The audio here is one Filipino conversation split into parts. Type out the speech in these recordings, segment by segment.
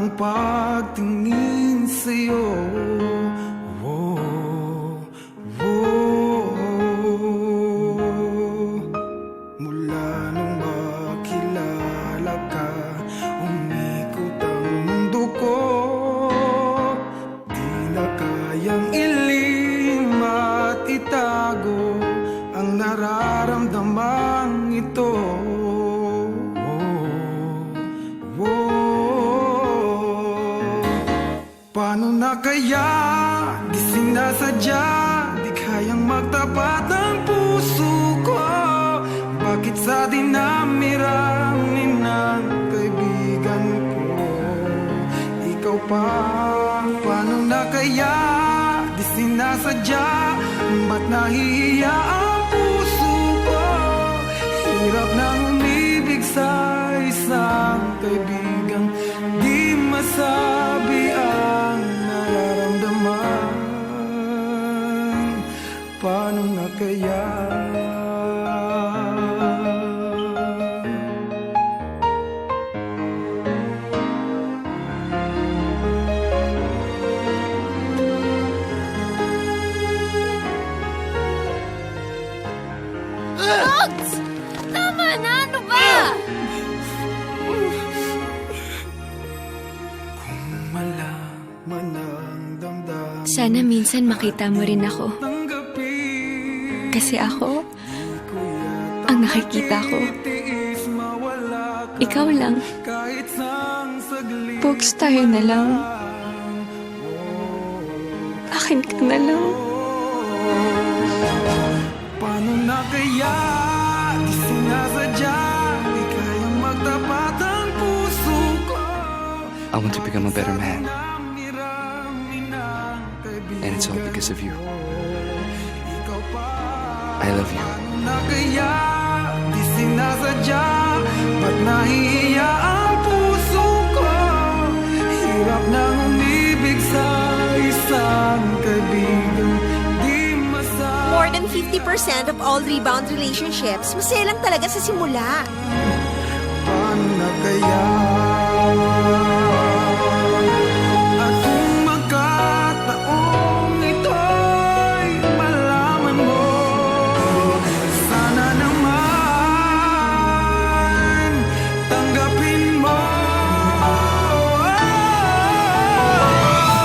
ang pagtingin sa'yo. Mula nung makilala ka, umikot ang mundo ko. Di na kayang ilim at itago ang nararamdaman ito. Paano na kaya di sinasadya, di kayang magtapat ang puso ko? Bakit sa dinami-rami ng kaibigan ko, ikaw pa? Paano na kaya di sinasadya, ba't nahihiya ang puso ko? Hirap nang umibig sa isang kaibigan, di masabi ang nararamdaman. Paano na kaya? Ogs! Tama na! Ano ba? Kung malaman ang damdamin, Sana minsan makita mo rin ako. tanggapin. Kasi ako, ang nakikita ko, Tiis mawala ka ikaw lang. kahit sang saglit. Pogs, tayo na lang. Akin ka na lang. Paano na kaya di sinasadya, di kayang magtapat ang puso ko. I want to become a better man, Namirami ng kaibigan and it's all because of you. ko. Ikaw pa. I love you. Paano na kaya di sinasadya, ba't nahihiya ang puso ko? Hirap nang umibig sa isang kaibigan, di masabi. More than 50% of all rebound relationships, masaya lang talaga sa simula. Paano na kaya? At kung magkataong ito'y malaman mo, sana naman tanggapin mo.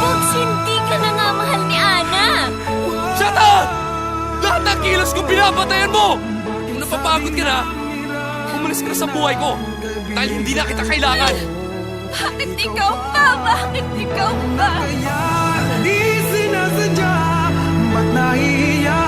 Pogs, hindi ka na nga mahal ni Ana. Shut up! Lahat ng kilos ko pinapatayan mo! Kung napapagod ka na, umalis ka na sa buhay ko dahil hindi na kita kailangan. Bakit ikaw pa? Bakit ikaw pa? Kaya di sinasadya, ba't nahihiya